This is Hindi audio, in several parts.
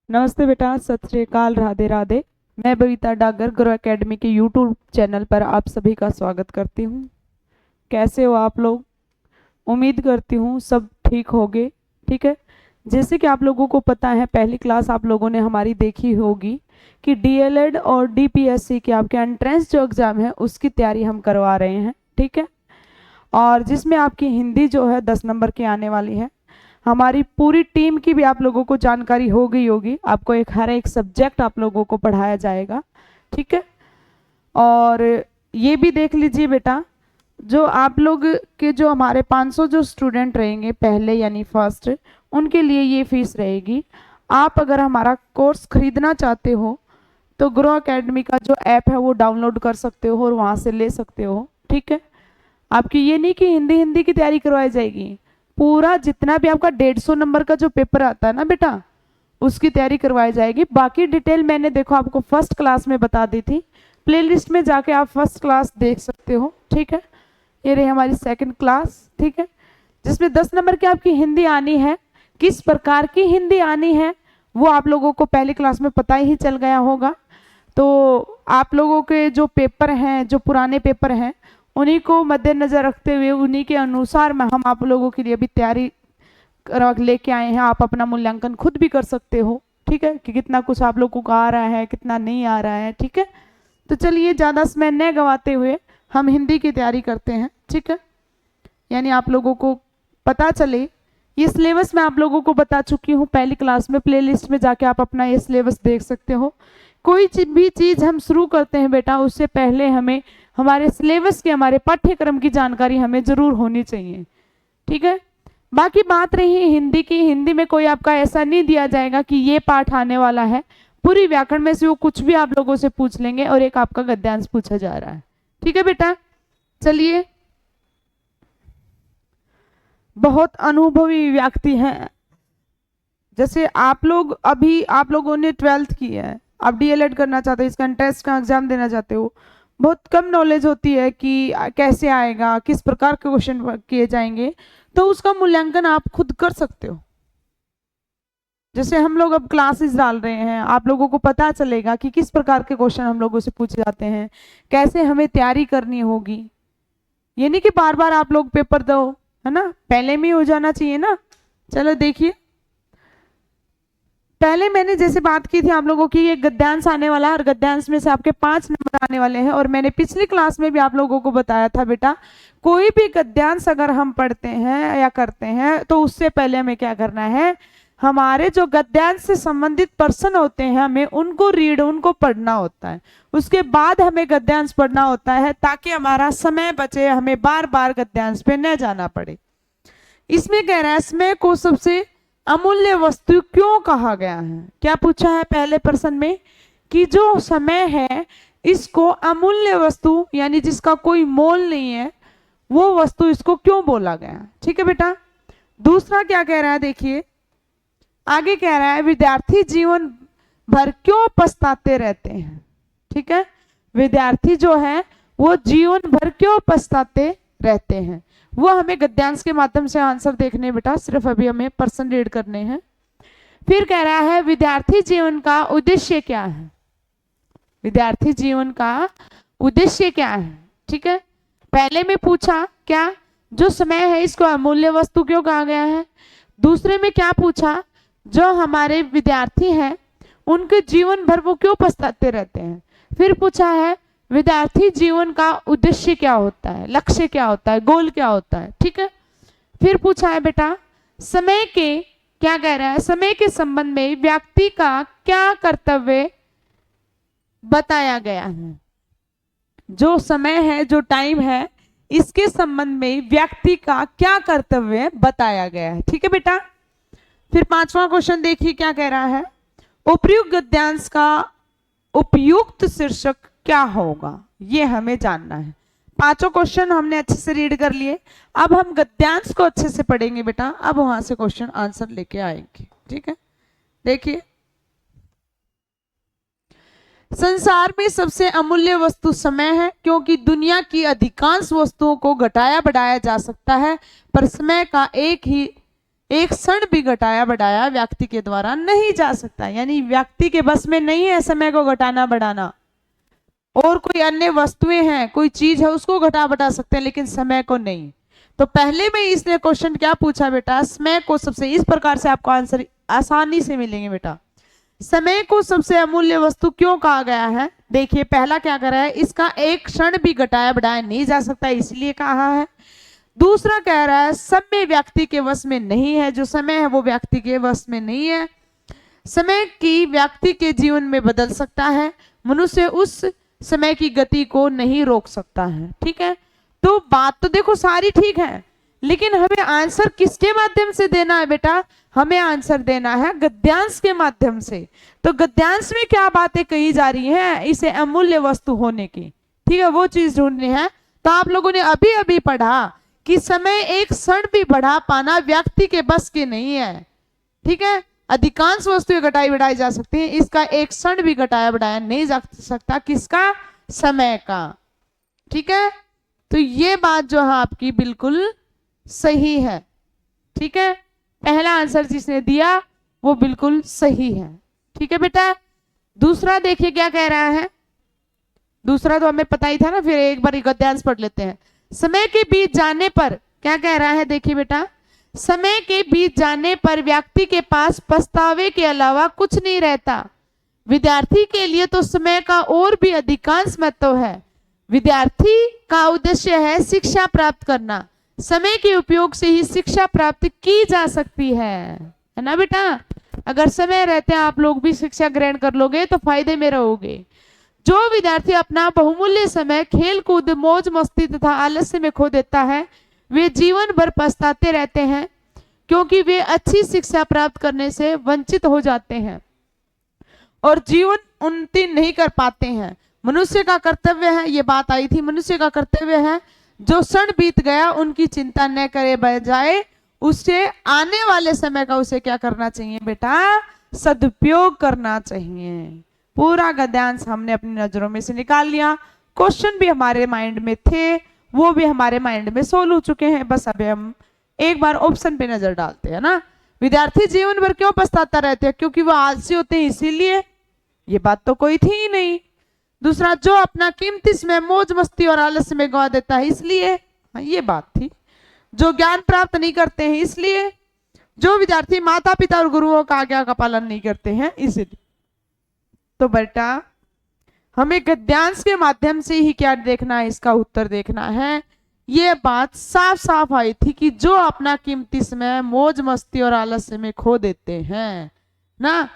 नमस्ते बेटा, सत श्री अकाल, राधे राधे। मैं बबीता डागर गुरु एकेडमी के यूट्यूब चैनल पर आप सभी का स्वागत करती हूँ। कैसे हो आप लोग? उम्मीद करती हूँ सब ठीक होगे। ठीक है, जैसे कि आप लोगों को पता है, पहली क्लास आप लोगों ने हमारी देखी होगी कि डीएलएड और डीपीएससी के आपके एंट्रेंस जो एग्ज़ाम है उसकी तैयारी हम करवा रहे हैं। ठीक है, और जिसमें आपकी हिंदी जो है 10 नंबर की आने वाली है। हमारी पूरी टीम की भी आप लोगों को जानकारी हो गई होगी। आपको हर एक सब्जेक्ट आप लोगों को पढ़ाया जाएगा। ठीक है, और ये भी देख लीजिए बेटा, जो आप लोग के जो हमारे 500 जो स्टूडेंट रहेंगे पहले यानी फर्स्ट, उनके लिए ये फीस रहेगी। आप अगर हमारा कोर्स खरीदना चाहते हो तो गुरु एकेडमी का जो ऐप है वो डाउनलोड कर सकते हो और वहाँ से ले सकते हो। ठीक है, आपकी ये नहीं कि हिंदी हिंदी की तैयारी करवाई जाएगी, पूरा जितना भी आपका 150 नंबर का जो पेपर आता है ना बेटा, उसकी तैयारी करवाई जाएगी। बाकी डिटेल मैंने देखो आपको फर्स्ट क्लास में बता दी थी, प्लेलिस्ट में जाके आप फर्स्ट क्लास देख सकते हो। ठीक है, ये रही हमारी सेकंड क्लास। ठीक है, जिसमें 10 नंबर की आपकी हिंदी आनी है। किस प्रकार की हिंदी आनी है वो आप लोगों को पहली क्लास में पता ही चल गया होगा। तो आप लोगों के जो पेपर हैं, जो पुराने पेपर हैं, उन्हीं को मद्देनजर रखते हुए उन्हीं के अनुसार में हम आप लोगों के लिए भी तैयारी लेके आए हैं। आप अपना मूल्यांकन खुद भी कर सकते हो। ठीक है, कि कितना कुछ आप लोगों को आ रहा है, कितना नहीं आ रहा है। ठीक है, तो चलिए ज़्यादा समय न गवाते हुए हम हिंदी की तैयारी करते हैं। ठीक है, यानी आप लोगों को पता चले, ये सिलेबस मैं आप लोगों को बता चुकी हूँ पहली क्लास में। प्लेलिस्ट में जाके आप अपना ये सिलेबस देख सकते हो। कोई भी चीज़ हम शुरू करते हैं बेटा, उससे पहले हमें हमारे सिलेबस की, हमारे पाठ्यक्रम की जानकारी हमें ज़रूर होनी चाहिए। ठीक है, बाकी बात रही हिंदी की, हिंदी में कोई आपका ऐसा नहीं दिया जाएगा कि ये पाठ आने वाला है। पूरी व्याकरण में से वो कुछ भी आप लोगों से पूछ लेंगे और एक आपका गद्यांश पूछा जा रहा है। ठीक है बेटा, चलिए। बहुत अनुभवी व्यक्ति हैं, जैसे आप लोग, अभी आप लोगों ने 12th की है, आप डीएलएड करना चाहते हो, इसका एंट्रेंस का एग्जाम देना चाहते हो, बहुत कम नॉलेज होती है कि कैसे आएगा, किस प्रकार के क्वेश्चन किए जाएंगे, तो उसका मूल्यांकन आप खुद कर सकते हो। जैसे हम लोग अब क्लासेस डाल रहे हैं, आप लोगों को पता चलेगा कि किस प्रकार के क्वेश्चन हम लोगों से पूछे जाते हैं, कैसे हमें तैयारी करनी होगी। ये नहीं कि बार बार आप लोग पेपर दो, है ना, पहले में हो जाना चाहिए ना। चलो देखिए, पहले मैंने जैसे बात की थी आप लोगों की, ये गद्यांश आने वाला है और गद्यांश में से आपके 5 नंबर आने वाले हैं। और मैंने पिछली क्लास में भी आप लोगों को बताया था बेटा, कोई भी गद्यांश अगर हम पढ़ते हैं या करते हैं तो उससे पहले हमें क्या करना है, हमारे जो गद्यांश से संबंधित पर्सन होते हैं हमें उनको उनको पढ़ना होता है। उसके बाद हमें गद्यांश पढ़ना होता है, ताकि हमारा समय बचे, हमें बार बार गद्यांश पे न जाना पड़े। इसमें कह रहा है समय को सबसे अमूल्य वस्तु क्यों कहा गया है। क्या पूछा है पहले प्रश्न में, कि जो समय है इसको अमूल्य वस्तु, यानी जिसका कोई मोल नहीं है, वो वस्तु इसको क्यों बोला गया। ठीक है बेटा, दूसरा क्या कह रहा है, देखिए आगे कह रहा है, विद्यार्थी जीवन भर क्यों पछताते रहते हैं। ठीक है, विद्यार्थी जो है वो जीवन भर क्यों पछताते रहते हैं, वो हमें गद्यांश के माध्यम से आंसर देखने बेटा, सिर्फ अभी हमें पर्सन रीड करने हैं। फिर कह रहा है, विद्यार्थी जीवन का उद्देश्य क्या है। विद्यार्थी जीवन का उद्देश्य क्या है। ठीक है, पहले में पूछा क्या, जो समय है इसको अमूल्य वस्तु क्यों कहा गया है। दूसरे में क्या पूछा, जो हमारे विद्यार्थी हैं उनके जीवन भर वो क्यों पछताते रहते हैं। फिर पूछा है, विद्यार्थी जीवन का उद्देश्य क्या होता है, लक्ष्य क्या होता है, गोल क्या होता है। ठीक है, फिर पूछा है बेटा, समय के, क्या कह रहा है, समय के संबंध में व्यक्ति का क्या कर्तव्य बताया गया है। जो समय है, जो टाइम है, इसके संबंध में व्यक्ति का क्या कर्तव्य बताया गया है। ठीक है बेटा, फिर 5वां क्वेश्चन देखिए क्या कह रहा है, उपयुक्त गद्यांश का उपयुक्त शीर्षक क्या होगा, ये हमें जानना है। 5 क्वेश्चन हमने अच्छे से रीड कर लिए, अब हम गद्यांश को अच्छे से पढ़ेंगे बेटा, अब वहां से क्वेश्चन आंसर लेके आएंगे। ठीक है, देखिए, संसार में सबसे अमूल्य वस्तु समय है, क्योंकि दुनिया की अधिकांश वस्तुओं को घटाया बढ़ाया जा सकता है, पर समय का एक क्षण भी घटाया बढ़ाया व्यक्ति के द्वारा नहीं जा सकता, यानी व्यक्ति के बस में नहीं है समय को घटाना बढ़ाना। और कोई अन्य वस्तुएं हैं, कोई चीज है, उसको घटा बढ़ा सकते हैं, लेकिन समय को नहीं। तो पहले में इसने क्वेश्चन क्या पूछा बेटा, समय को सबसे, इस प्रकार से आपको आंसर आसानी से मिलेंगे बेटा। समय को सबसे अमूल्य वस्तु क्यों कहा गया है? देखिए पहला क्या कर रहा है, इसका एक क्षण भी घटाया बढ़ाया नहीं जा सकता, इसलिए कहा है। दूसरा कह रहा है समय व्यक्ति के वश में नहीं है, जो समय है वो व्यक्ति के वश में नहीं है। समय की व्यक्ति के जीवन में बदल सकता है, मनुष्य उस समय की गति को नहीं रोक सकता है। ठीक है, तो बात तो देखो सारी ठीक है, लेकिन हमें आंसर किसके माध्यम से देना है बेटा? हमें आंसर देना है गद्यांश के माध्यम से। तो गद्यांश में क्या बातें कही जा रही हैं इसे अमूल्य वस्तु होने की, ठीक है, वो चीज ढूंढनी है। तो आप लोगों ने अभी अभी पढ़ा कि समय एक क्षण भी बढ़ा पाना व्यक्ति के बस के नहीं है। ठीक है, अधिकांश वस्तुएं घटाई बढ़ाई जा सकती हैं, इसका एक क्षण भी घटाया बढ़ाया नहीं जा सकता। किसका? समय का। ठीक है, तो ये बात जो है आपकी बिल्कुल सही है। ठीक है, पहला आंसर जिसने दिया वो बिल्कुल सही है। ठीक है बेटा, दूसरा देखिए क्या कह रहा है। दूसरा तो हमें पता ही था ना, फिर एक बार गद्यांश पढ़ लेते हैं। समय के बीत जाने पर क्या कह रहा है, देखिए बेटा, समय के बीत जाने पर व्यक्ति के पास पछतावे के अलावा कुछ नहीं रहता। विद्यार्थी के लिए तो समय का और भी अधिकांश महत्व है। विद्यार्थी का उद्देश्य है शिक्षा प्राप्त करना। समय के उपयोग से ही शिक्षा प्राप्त की जा सकती है ना बेटा? अगर समय रहते आप लोग भी शिक्षा ग्रहण कर लोगे तो फायदे में रहोगे। जो विद्यार्थी अपना बहुमूल्य समय खेल कूद, मौज मस्ती तथा आलस्य में खो देता है, वे जीवन भर पछताते रहते हैं, क्योंकि वे अच्छी शिक्षा प्राप्त करने से वंचित हो जाते हैं और जीवन उन्नति नहीं कर पाते हैं। मनुष्य का कर्तव्य है, ये बात आई थी, मनुष्य का कर्तव्य है जो क्षण बीत गया उनकी चिंता न करे, बजाय उससे आने वाले समय का उसे क्या करना चाहिए बेटा? सदुपयोग करना चाहिए। पूरा गद्यांश हमने अपनी नजरों में से निकाल लिया। क्वेश्चन भी हमारे माइंड में थे, वो भी हमारे माइंड में सोल्व हो चुके हैं। बस अभी हम एक बार ऑप्शन पे नजर डालते हैं ना। विद्यार्थी जीवन भर क्यों पछताता रहते हैं? क्योंकि वो आलसी होते हैं, इसीलिए। ये बात तो कोई थी ही नहीं। दूसरा, जो अपना कीमती समय मौज मस्ती और आलस्य में गवा देता है, इसलिए। हाँ, ये बात थी। जो ज्ञान प्राप्त नहीं करते हैं, इसलिए। जो विद्यार्थी माता पिता और गुरुओं का आज्ञा का पालन नहीं करते हैं, इसलिए। तो बेटा हमें गद्यांश के माध्यम से ही क्या देखना है, इसका उत्तर देखना है। ये बात साफ साफ आई थी कि जो अपना कीमती समय मौज मस्ती और आलस्य में खो देते हैं ना,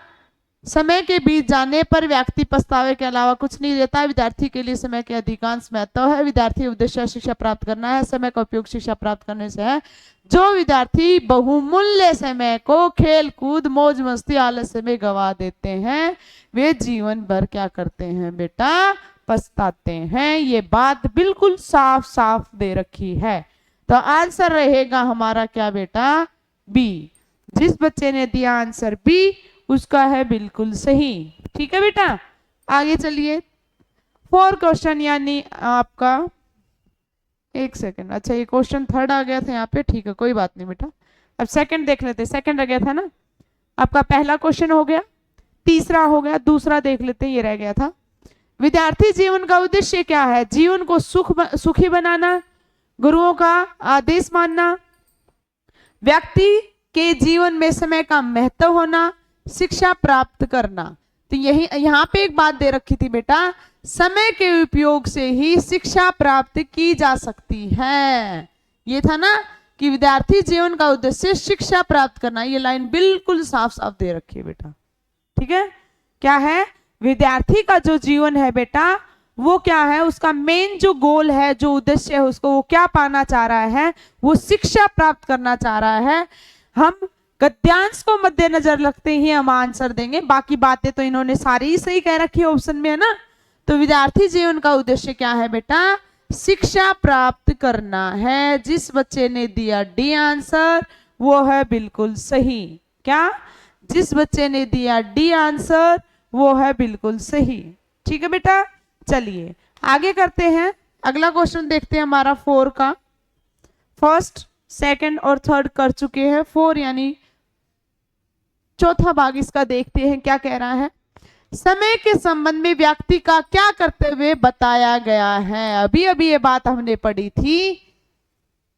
समय के बीत जाने पर व्यक्ति पछतावे के अलावा कुछ नहीं देता। विद्यार्थी के लिए समय के अधिकांश महत्व है। विद्यार्थी उद्देश्य शिक्षा प्राप्त करना है, समय का उपयोग शिक्षा प्राप्त करने से है। जो विद्यार्थी बहुमूल्य समय को खेल कूद मौज मस्ती आलस्य में गवा देते हैं, वे जीवन भर क्या करते हैं बेटा? पछताते हैं। ये बात बिल्कुल साफ साफ दे रखी है। तो आंसर रहेगा हमारा क्या बेटा? बी। जिस बच्चे ने दिया आंसर बी उसका है बिल्कुल सही। ठीक है बेटा, आगे चलिए। 4 क्वेश्चन, यानी आपका एक सेकंड, अच्छा ये क्वेश्चन 3rd आ गया था यहाँ पे, ठीक है कोई बात नहीं बेटा। अब 2nd देख लेते हैं। 2nd रह गया था ना, आपका पहला क्वेश्चन हो गया, तीसरा हो गया, दूसरा देख लेते हैं, ये रह गया था। विद्यार्थी जीवन का उद्देश्य क्या है? जीवन को सुखी बनाना, गुरुओं का आदेश मानना, व्यक्ति के जीवन में समय का महत्व होना, शिक्षा प्राप्त करना। तो यही यहाँ पे एक बात दे रखी थी बेटा, समय के उपयोग से ही शिक्षा प्राप्त की जा सकती है। ये था ना कि विद्यार्थी जीवन का उद्देश्य शिक्षा प्राप्त करना। ये लाइन बिल्कुल साफ साफ दे रखी है बेटा। ठीक है, क्या है? विद्यार्थी का जो जीवन है बेटा, वो क्या है? उसका मेन जो गोल है, जो उद्देश्य है, उसको वो क्या पाना चाह रहा है? वो शिक्षा प्राप्त करना चाह रहा है। हम गद्यांश को मद्देनजर रखते ही हम आंसर देंगे, बाकी बातें तो इन्होंने सारी ही सही कह रखी है ऑप्शन में, है ना। तो विद्यार्थी जीवन का उद्देश्य क्या है बेटा? शिक्षा प्राप्त करना है। जिस बच्चे ने दिया डी आंसर वो है बिल्कुल सही। क्या? जिस बच्चे ने दिया डी आंसर वो है बिल्कुल सही। ठीक है बेटा, चलिए आगे करते हैं। अगला क्वेश्चन देखते हैं हमारा 4 का। फर्स्ट सेकंड और थर्ड कर चुके हैं, 4 यानी चौथा भाग इसका देखते हैं क्या कह रहा है। समय के संबंध में व्यक्ति का क्या कर्तव्य बताया गया है। अभी अभी ये बात हमने पढ़ी थी,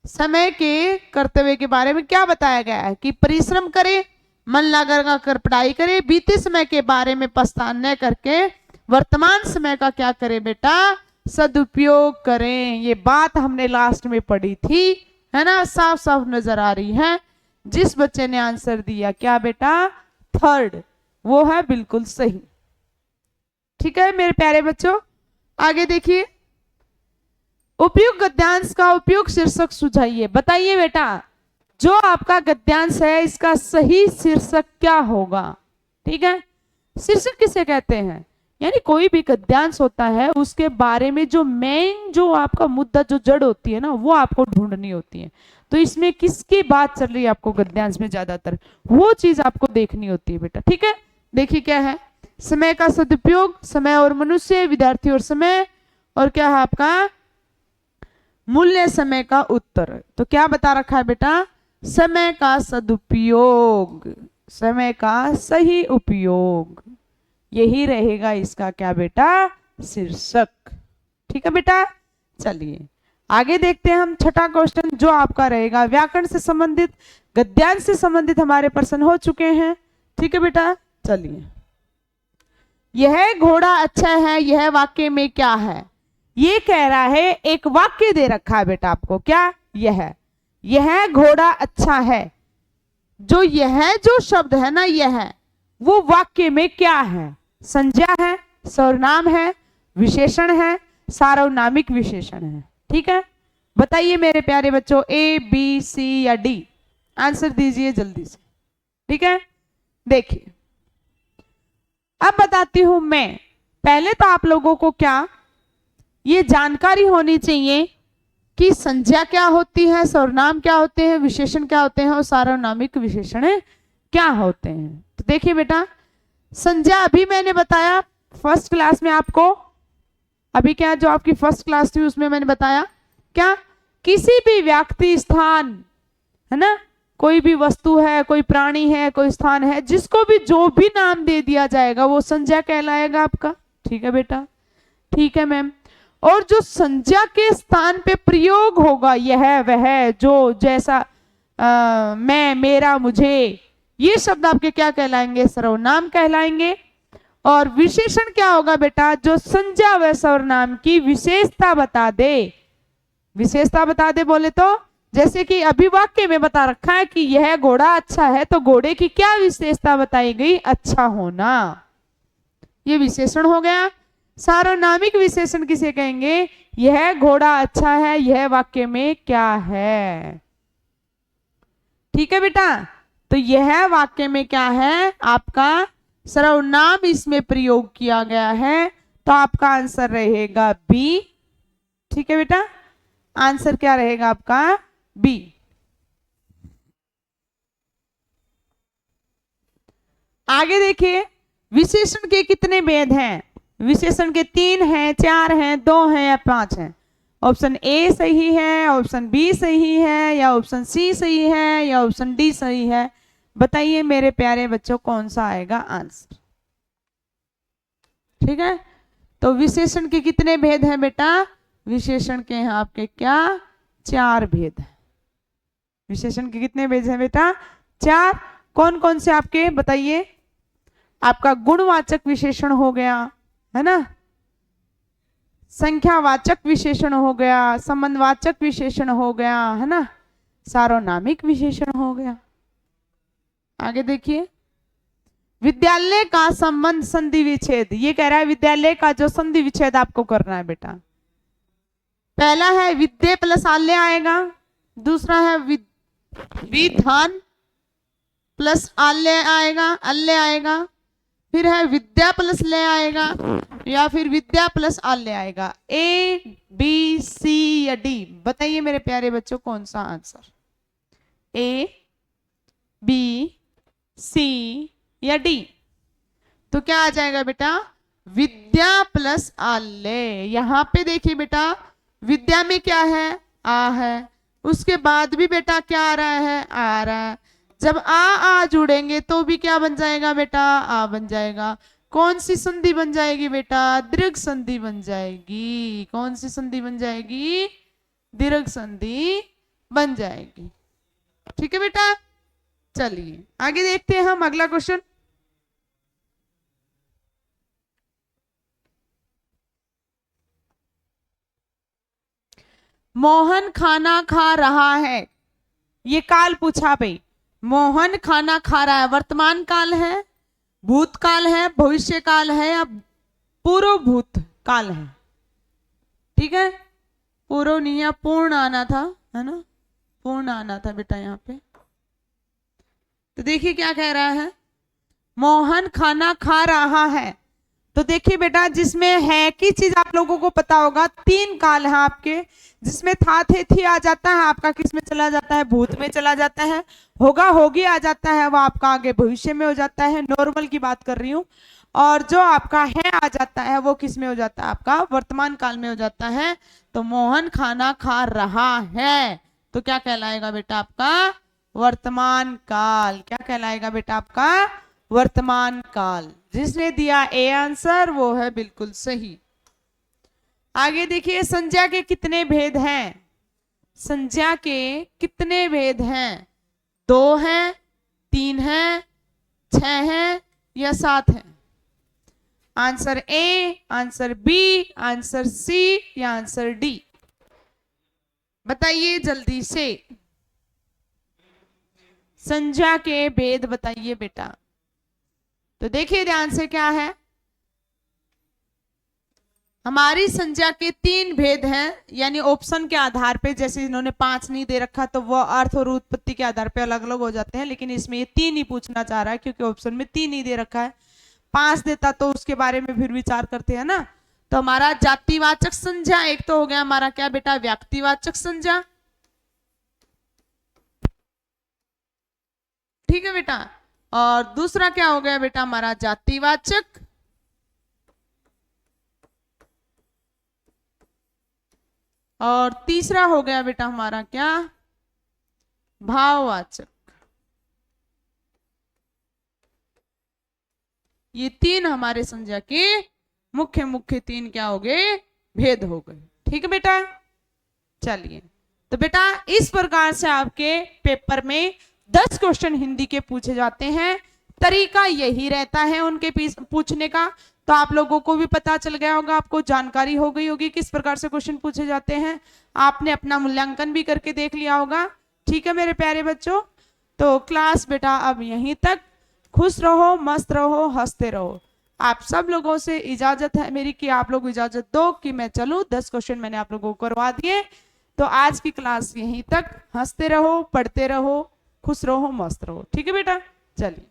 समय के कर्तव्य के बारे में क्या बताया गया है कि परिश्रम करे, मन लगा कर पढ़ाई करे, बीते समय के बारे में पछतान न करके वर्तमान समय का क्या करे बेटा, सदुपयोग करें। ये बात हमने लास्ट में पढ़ी थी, है ना, साफ साफ नजर आ रही है। जिस बच्चे ने आंसर दिया क्या बेटा, थर्ड, वो है बिल्कुल सही। ठीक है मेरे प्यारे बच्चों, आगे देखिए। उपयुक्त गद्यांश का उपयुक्त शीर्षक सुझाइए। बताइए बेटा, जो आपका गद्यांश है इसका सही शीर्षक क्या होगा। ठीक है, शीर्षक किसे कहते हैं, यानी कोई भी गद्यांश होता है उसके बारे में जो मेन, जो आपका मुद्दा, जो जड़ होती है ना, वो आपको ढूंढनी होती है। तो इसमें किसकी बात चल रही है आपको गद्यांश में ज्यादातर, वो चीज आपको देखनी होती है बेटा। ठीक है, देखिए क्या है, समय का सदुपयोग, समय और मनुष्य, विद्यार्थी और समय, और क्या है आपका मूल्य समय का उत्तर। तो क्या बता रखा है बेटा, समय का सदुपयोग, समय का सही उपयोग, यही रहेगा इसका क्या बेटा, शीर्षक। ठीक है बेटा, चलिए आगे देखते हैं हम छठा क्वेश्चन जो आपका रहेगा व्याकरण से संबंधित, गद्यांश से संबंधित हमारे प्रश्न हो चुके हैं। ठीक है बेटा, चलिए। यह घोड़ा अच्छा है, यह वाक्य में क्या है। ये कह रहा है, एक वाक्य दे रखा है बेटा आपको, क्या, यह घोड़ा अच्छा है। जो यह जो शब्द है ना, यह वो वाक्य में क्या है, संज्ञा है, सर्वनाम है, विशेषण है, सार्वनामिक विशेषण है। ठीक है, बताइए मेरे प्यारे बच्चों, ए बी सी या डी, आंसर दीजिए जल्दी से। ठीक है, देखिए अब बताती हूं मैं। पहले तो आप लोगों को क्या ये जानकारी होनी चाहिए कि संज्ञा क्या होती है, सर्वनाम क्या होते हैं, विशेषण क्या होते हैं और सार्वनामिक विशेषण क्या होते हैं। तो देखिए बेटा, संज्ञा अभी मैंने बताया फर्स्ट क्लास में आपको, अभी क्या जो आपकी फर्स्ट क्लास थी उसमें मैंने बताया क्या, किसी भी व्यक्ति, स्थान, है ना, कोई भी वस्तु है, कोई प्राणी है, कोई स्थान है, जिसको भी जो भी नाम दे दिया जाएगा वो संज्ञा कहलाएगा आपका। ठीक है बेटा, ठीक है मैम। और जो संज्ञा के स्थान पे प्रयोग होगा, यह वह जो, जैसा, मैं, मेरा, मुझे, ये शब्द आपके क्या कहलाएंगे, सर्वनाम कहलाएंगे। और विशेषण क्या होगा बेटा, जो संज्ञा व सर्वनाम की विशेषता बता दे। विशेषता बता दे बोले तो, जैसे कि अभी वाक्य में बता रखा है कि यह घोड़ा अच्छा है, तो घोड़े की क्या विशेषता बताई गई, अच्छा होना, ये विशेषण हो गया। सार्वनामिक विशेषण किसे कहेंगे, यह घोड़ा अच्छा है, यह वाक्य में क्या है। ठीक है बेटा, तो यह वाक्य में क्या है, आपका सर्वनाम इसमें प्रयोग किया गया है, तो आपका आंसर रहेगा बी। ठीक है बेटा, आंसर क्या रहेगा आपका, बी। आगे देखिए, विशेषण के कितने भेद हैं। विशेषण के 3 हैं, 4 हैं, 2 हैं या 5 हैं। ऑप्शन ए सही है, ऑप्शन बी सही है, या ऑप्शन सी सही है, या ऑप्शन डी सही है। बताइए मेरे प्यारे बच्चों, कौन सा आएगा आंसर। ठीक है, तो विशेषण के कितने भेद हैं बेटा, विशेषण के हैं आपके क्या, 4 भेद हैं। विशेषण के कितने भेद हैं बेटा, 4। कौन कौन से आपके बताइए। आपका गुणवाचक विशेषण हो गया, है ना, संख्यावाचक विशेषण हो गया, संबंधवाचक विशेषण हो गया, है ना, सार्वनामिक विशेषण हो गया। आगे देखिए, विद्यालय का संबंध संधि विच्छेद, ये कह रहा है विद्यालय का जो संधि विच्छेद आपको करना है बेटा। पहला है विद्या प्लस आल्य आएगा, दूसरा है विधान प्लस आल्य आएगा, अल्य आएगा, फिर है विद्या प्लस ले आएगा, या फिर विद्या प्लस आल्य आएगा। ए बी सी या डी, बताइए मेरे प्यारे बच्चों कौन सा आंसर, ए बी सी या डी। तो क्या आ जाएगा बेटा, विद्या प्लस आल्य। यहां पे देखिए बेटा, विद्या में क्या है, आ है, उसके बाद भी बेटा क्या आ रहा है, आ रहा है। जब आ जुड़ेंगे तो भी क्या बन जाएगा बेटा, आ बन जाएगा। कौन सी संधि बन जाएगी बेटा, दीर्घ संधि बन जाएगी। कौन सी संधि बन जाएगी, दीर्घ संधि बन जाएगी। ठीक है बेटा, चलिए आगे देखते हैं हम अगला क्वेश्चन। मोहन खाना खा रहा है, ये काल पूछा भाई। मोहन खाना खा रहा है, वर्तमान काल है, भूतकाल है, भविष्य काल है या पूर्व भूत काल है। ठीक है, पूर्व नहीं है, पूर्ण आना था, है ना, पूर्ण आना था बेटा यहाँ पे। तो देखिए क्या कह रहा है, मोहन खाना खा रहा है। तो देखिए बेटा, जिसमें है की चीज आप लोगों को पता होगा, तीन काल है आपके, जिसमें था थे थी आ जाता है आपका, किस में चला जाता है, भूत में चला जाता है। होगा होगी आ जाता है, वो आपका आगे भविष्य में हो जाता है, नॉर्मल की बात कर रही हूँ। और जो आपका है आ जाता है वो किस में हो जाता है, आपका वर्तमान काल में हो जाता है। तो मोहन खाना खा रहा है, तो क्या कहलाएगा बेटा आपका, वर्तमान काल। क्या कहलाएगा बेटा आपका, वर्तमान काल। जिसने दिया ए आंसर वो है बिल्कुल सही। आगे देखिए, संज्ञा के कितने भेद हैं, संज्ञा के कितने भेद हैं, 2 हैं, 3 हैं, 6 हैं या 7 हैं। Answer A, answer B, answer C या आंसर डी, बताइए जल्दी से। संज्ञा के भेद बताइए बेटा। तो देखिए ध्यान से, क्या है, हमारी संज्ञा के 3 भेद हैं, यानी ऑप्शन के आधार पे। जैसे इन्होंने 5 नहीं दे रखा तो वो अर्थ और उत्पत्ति के आधार पे अलग अलग हो जाते हैं, लेकिन इसमें ये 3 ही पूछना चाह रहा है क्योंकि ऑप्शन में 3 ही दे रखा है। 5 देता तो उसके बारे में फिर विचार करते हैं ना। तो हमारा जातिवाचक संज्ञा एक तो हो गया हमारा क्या बेटा, व्यक्तिवाचक संज्ञा। ठीक है बेटा, और दूसरा क्या हो गया बेटा हमारा, जातिवाचक। और तीसरा हो गया बेटा हमारा क्या, भाववाचक। ये 3 हमारे संज्ञा के मुख्य 3 क्या हो गए, भेद हो गए। ठीक है बेटा, चलिए। तो बेटा इस प्रकार से आपके पेपर में 10 क्वेश्चन हिंदी के पूछे जाते हैं। तरीका यही रहता है उनके पूछने का। तो आप लोगों को भी पता चल गया होगा, आपको जानकारी हो गई होगी किस प्रकार से क्वेश्चन पूछे जाते हैं। आपने अपना मूल्यांकन भी करके देख लिया होगा। ठीक है मेरे प्यारे बच्चों, तो क्लास बेटा अब यहीं तक। खुश रहो, मस्त रहो, हंसते रहो। आप सब लोगों से इजाजत है मेरी कि आप लोग इजाजत दो कि मैं चलूं। 10 क्वेश्चन मैंने आप लोगों को करवा दिए। तो आज की क्लास यहीं तक। हंसते रहो, पढ़ते रहो, खुश रहो, मस्त रहो। ठीक है बेटा, चलिए।